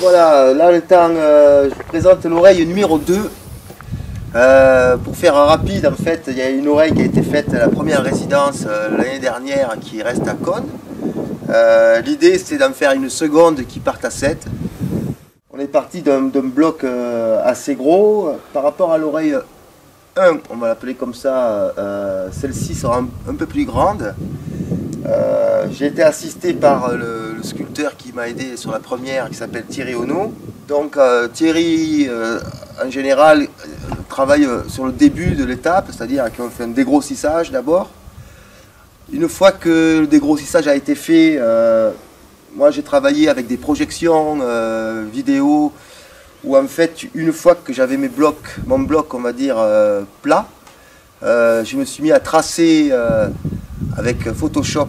Voilà, là je vous présente l'oreille numéro 2. Pour faire rapide, en fait, il y a une oreille qui a été faite à la première résidence l'année dernière qui reste à Cône. L'idée c'est d'en faire une seconde qui parte à 7. On est parti d'un bloc assez gros. Par rapport à l'oreille 1, on va l'appeler comme ça, celle-ci sera un peu plus grande. J'ai été assisté par le sculpteur qui m'a aidé sur la première, qui s'appelle Thierry Ono. Donc Thierry, en général, travaille sur le début de l'étape, c'est-à-dire qu'on fait un dégrossissage d'abord. Une fois que le dégrossissage a été fait, moi j'ai travaillé avec des projections vidéo, où en fait, une fois que j'avais mon bloc, on va dire, plat, je me suis mis à tracer avec Photoshop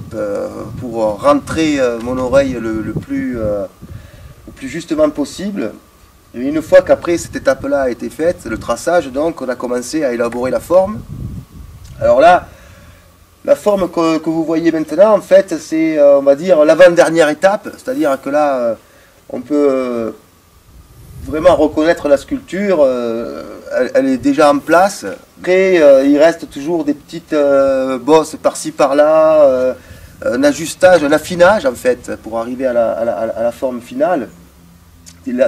pour rentrer mon oreille le plus justement possible. Et une fois qu'après cette étape-là a été faite, le traçage, donc on a commencé à élaborer la forme. Alors là, la forme que vous voyez maintenant, en fait, c'est, on va dire, l'avant-dernière étape, c'est-à-dire que là, on peut vraiment reconnaître la sculpture, elle est déjà en place. Après, il reste toujours des petites bosses par-ci par-là, un ajustage, un affinage en fait, pour arriver à la forme finale.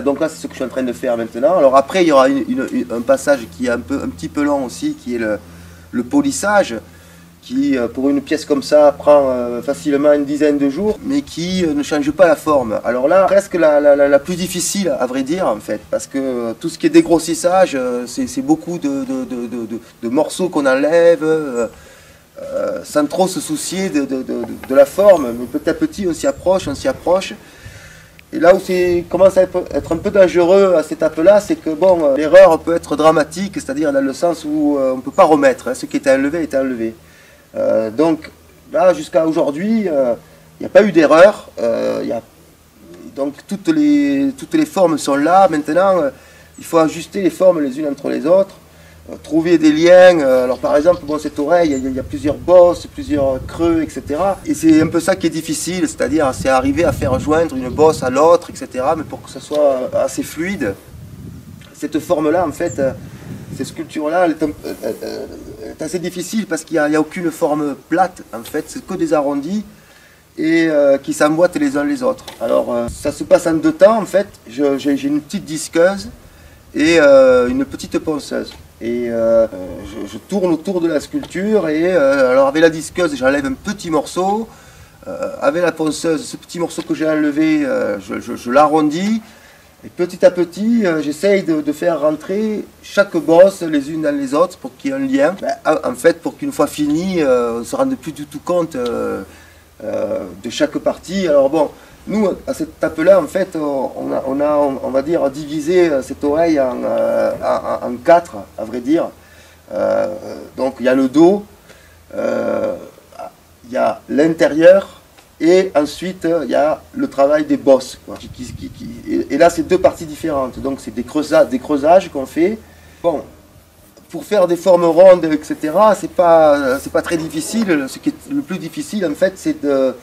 Donc là, c'est ce que je suis en train de faire maintenant. Alors après, il y aura un passage qui est un petit peu long aussi, qui est le polissage, qui, pour une pièce comme ça, prend facilement une dizaine de jours, mais qui ne change pas la forme. Alors là, presque la plus difficile, à vrai dire, en fait, parce que tout ce qui est dégrossissage, c'est beaucoup de morceaux qu'on enlève, sans trop se soucier de la forme, mais petit à petit, on s'y approche, on s'y approche. Et là où ça commence à être un peu dangereux à cette étape-là, c'est que bon, l'erreur peut être dramatique, c'est-à-dire dans le sens où on ne peut pas remettre, hein, ce qui était enlevé est enlevé. Donc là, jusqu'à aujourd'hui, il n'y a pas eu d'erreur. Donc toutes les formes sont là. Maintenant, il faut ajuster les formes les unes entre les autres, trouver des liens. Alors par exemple, bon, cette oreille, il y a plusieurs bosses, plusieurs creux, etc. Et c'est un peu ça qui est difficile, c'est-à-dire c'est arriver à faire joindre une bosse à l'autre, etc. Mais pour que ce soit assez fluide. Cette forme-là, en fait, cette sculpture-là, elle est assez difficile parce qu'il n'y a aucune forme plate, en fait, c'est que des arrondis et qui s'emboîtent les uns les autres. Alors, ça se passe en 2 temps, en fait. J'ai une petite disqueuse et une petite ponceuse. Et je tourne autour de la sculpture et alors avec la disqueuse, j'enlève un petit morceau. Avec la ponceuse, ce petit morceau que j'ai enlevé, je l'arrondis. Et petit à petit, j'essaye de faire rentrer chaque bosse les unes dans les autres pour qu'il y ait un lien. En fait, pour qu'une fois fini, on ne se rende plus du tout compte de chaque partie. Alors bon, nous, à cette étape-là, en fait, on va dire, divisé cette oreille en 4, à vrai dire. Donc il y a le dos, il y a l'intérieur, et ensuite, il y a le travail des bosses. Quoi, et là, c'est 2 parties différentes. Donc, c'est des creusages qu'on fait. Bon, pour faire des formes rondes, etc., c'est pas très difficile. Ce qui est le plus difficile, en fait, c'est de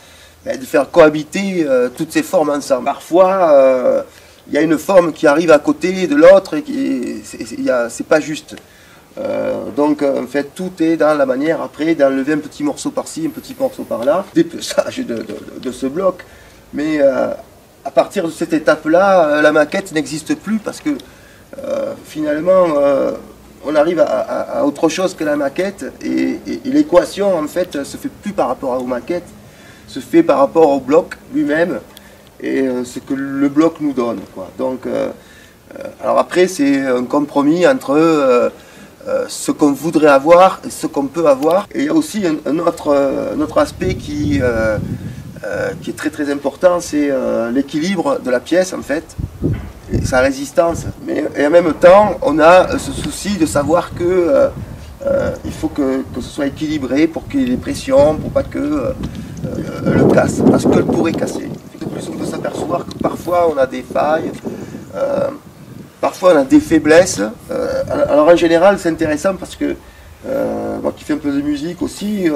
faire cohabiter toutes ces formes ensemble. Parfois, il y a une forme qui arrive à côté de l'autre et c'est pas juste. Donc en fait tout est dans la manière après d'enlever un petit morceau par-ci, un petit morceau par-là, dépeçage de ce bloc. Mais à partir de cette étape-là, la maquette n'existe plus parce que finalement on arrive à autre chose que la maquette et l'équation en fait se fait plus par rapport aux maquettes, se fait par rapport au bloc lui-même et ce que le bloc nous donne, quoi. Donc alors après c'est un compromis entre ce qu'on voudrait avoir et ce qu'on peut avoir. Et il y a aussi un autre aspect qui est très très important, c'est l'équilibre de la pièce en fait, et sa résistance. Et en même temps, on a ce souci de savoir que il faut que ce soit équilibré pour qu'il y ait des pressions, pour pas que le casse, parce qu'elle pourrait casser. De plus, on peut s'apercevoir que parfois on a des failles. Parfois on a des faiblesses. Alors en général c'est intéressant parce que moi qui fais un peu de musique aussi,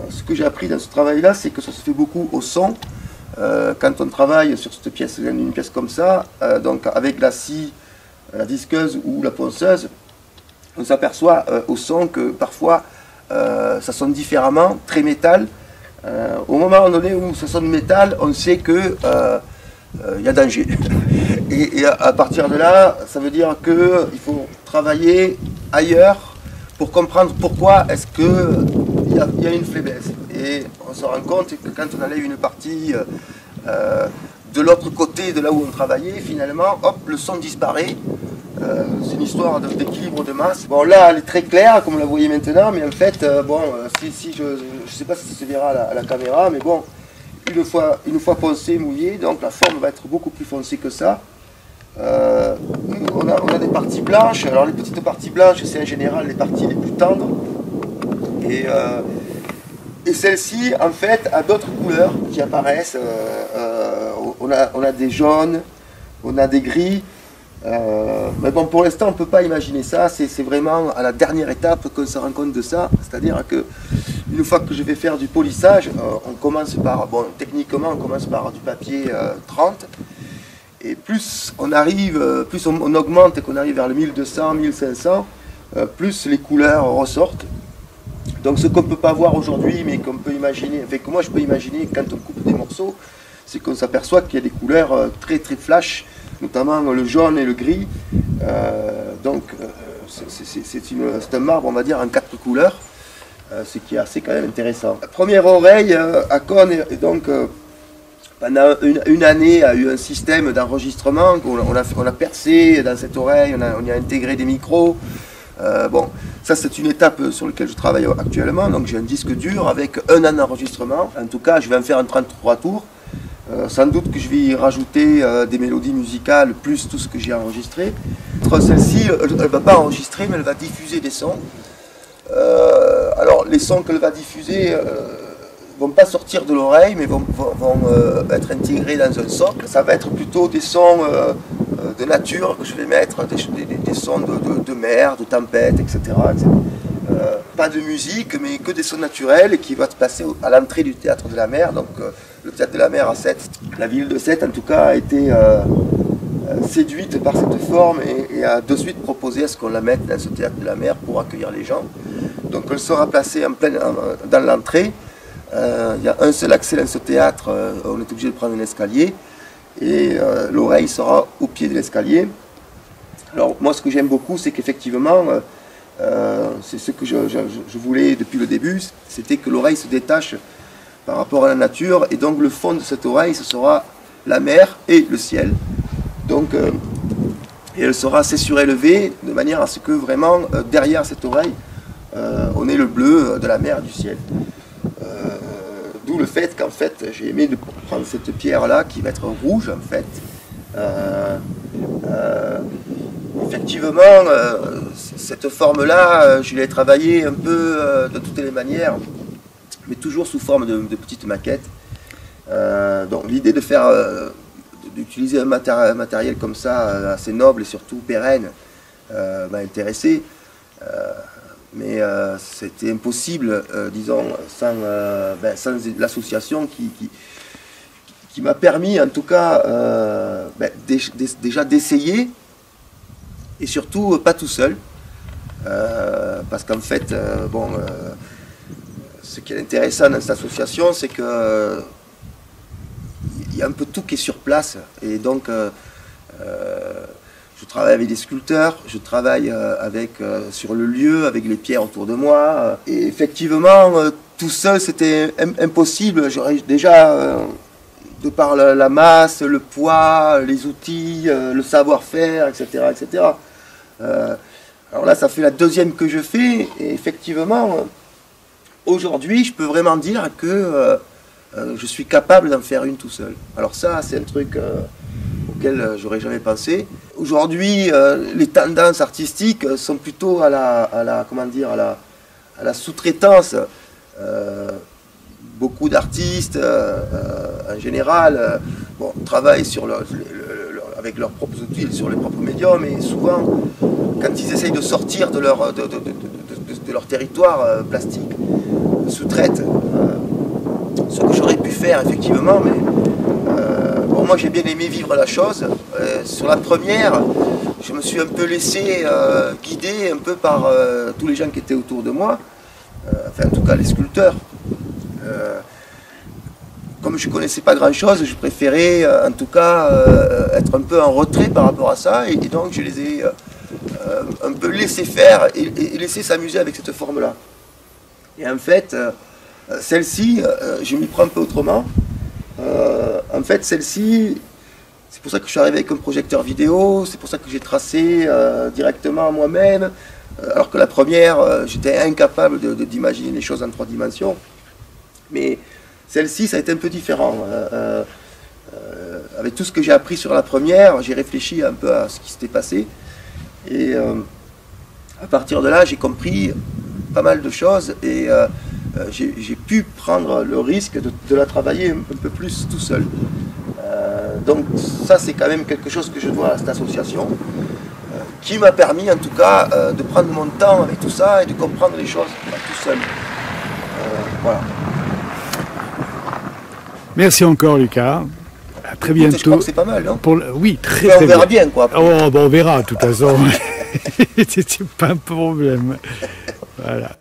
ce que j'ai appris dans ce travail là c'est que ça se fait beaucoup au son. quand on travaille sur cette pièce, une pièce comme ça, donc avec la scie, la disqueuse ou la ponceuse, on s'aperçoit au son que parfois ça sonne différemment, très métal. Au moment donné où ça sonne métal, on sait que y a danger. Et à partir de là, ça veut dire qu'il faut travailler ailleurs pour comprendre pourquoi est-ce qu'il y a une faiblesse. Et on se rend compte que quand on enlève une partie de l'autre côté de là où on travaillait, finalement, hop, le son disparaît. C'est une histoire d'équilibre de masse. Bon, là, elle est très claire, comme vous la voyez maintenant, mais en fait, si je ne sais pas si ça se verra à la caméra, mais bon, une fois poncée, mouillée, donc la forme va être beaucoup plus foncée que ça. On a des parties blanches. Alors les petites parties blanches, c'est en général les parties les plus tendres. Et celle-ci, en fait, a d'autres couleurs qui apparaissent. On a des jaunes, on a des gris. Mais bon, pour l'instant, on ne peut pas imaginer ça. C'est vraiment à la dernière étape qu'on se rend compte de ça. C'est-à-dire que une fois que je vais faire du polissage, on commence par, bon, techniquement, on commence par du papier 30. Et plus on arrive, plus on augmente et qu'on arrive vers le 1200, 1500, plus les couleurs ressortent. Donc ce qu'on ne peut pas voir aujourd'hui, mais qu'on peut imaginer, enfin que moi je peux imaginer quand on coupe des morceaux, c'est qu'on s'aperçoit qu'il y a des couleurs très très flash, notamment le jaune et le gris. C'est un marbre, on va dire, en 4 couleurs, ce qui est assez quand même intéressant. La première oreille à Cône est donc... pendant une année, a eu un système d'enregistrement, on a percé dans cette oreille, on y a intégré des micros. Bon, ça c'est une étape sur laquelle je travaille actuellement, donc j'ai un disque dur avec un an d'enregistrement. En tout cas, je vais en faire un 33 tours. Sans doute que je vais y rajouter des mélodies musicales, plus tout ce que j'ai enregistré. Celle-ci, elle ne va pas enregistrer, mais elle va diffuser des sons. Alors, les sons qu'elle va diffuser... vont pas sortir de l'oreille, mais vont être intégrés dans un socle. Ça va être plutôt des sons de nature que je vais mettre, des sons de mer, de tempête, etc. Pas de musique, mais que des sons naturels qui vont se passer à l'entrée du théâtre de la mer. Donc le théâtre de la mer à Sète. La ville de Sète, en tout cas, a été séduite par cette forme et a de suite proposé à ce qu'on la mette dans ce théâtre de la mer pour accueillir les gens. Donc elle sera placée dans l'entrée. Il y a un seul accès dans ce théâtre, on est obligé de prendre un escalier et l'oreille sera au pied de l'escalier. Alors moi ce que j'aime beaucoup, c'est qu'effectivement, c'est ce que je voulais depuis le début, c'était que l'oreille se détache par rapport à la nature, et donc le fond de cette oreille, ce sera la mer et le ciel. Donc, et elle sera assez surélevée, de manière à ce que vraiment, derrière cette oreille, on ait le bleu de la mer et du ciel. D'où le fait qu'en fait, j'ai aimé de prendre cette pierre-là, qui va être rouge en fait. Effectivement, cette forme-là, je l'ai travaillée un peu de toutes les manières, mais toujours sous forme de petites maquettes. Donc l'idée de faire, d'utiliser un matériel comme ça, assez noble et surtout pérenne, m'a intéressé. Mais c'était impossible, disons, sans l'association qui m'a permis, en tout cas, déjà d'essayer, et surtout pas tout seul, parce qu'en fait, ce qui est intéressant dans cette association, c'est que il y a un peu tout qui est sur place, et donc je travaille avec des sculpteurs, je travaille sur le lieu, avec les pierres autour de moi. Et effectivement, tout seul, c'était impossible. J'aurais déjà, de par la masse, le poids, les outils, le savoir-faire, etc., etc. Alors là, ça fait la deuxième que je fais. Et effectivement, aujourd'hui, je peux vraiment dire que je suis capable d'en faire une tout seul. Alors ça, c'est un truc... auquel j'aurais jamais pensé. Aujourd'hui, les tendances artistiques sont plutôt à la sous-traitance. Beaucoup d'artistes, en général, travaillent avec leurs propres outils, sur les propres médiums, et souvent, quand ils essayent de sortir de leur territoire plastique, sous-traitent. Ce que j'aurais pu faire, effectivement, mais bon, moi j'ai bien aimé vivre la chose. Sur la première, je me suis un peu laissé guider un peu par tous les gens qui étaient autour de moi, enfin en tout cas les sculpteurs. Comme je ne connaissais pas grand chose, je préférais en tout cas être un peu en retrait par rapport à ça, et donc je les ai un peu laissé faire et laissé s'amuser avec cette forme-là. Et en fait, celle-ci, je m'y prends un peu autrement. En fait, celle-ci, c'est pour ça que je suis arrivé avec un projecteur vidéo, c'est pour ça que j'ai tracé directement moi-même, alors que la première, j'étais incapable d'imaginer les choses en 3 dimensions. Mais celle-ci, ça a été un peu différent. Avec tout ce que j'ai appris sur la première, j'ai réfléchi un peu à ce qui s'était passé. Et à partir de là, j'ai compris pas mal de choses et j'ai pu prendre le risque de la travailler un peu plus tout seul. Donc ça, c'est quand même quelque chose que je dois à cette association, qui m'a permis en tout cas de prendre mon temps avec tout ça et de comprendre les choses tout seul. Voilà. Merci encore, Lucas. À très bientôt. Je crois que c'est pas mal, non? Oui, très on bien. Verra bien, quoi. Oh, bon, on verra, de toute façon. C'est pas un problème. Voilà.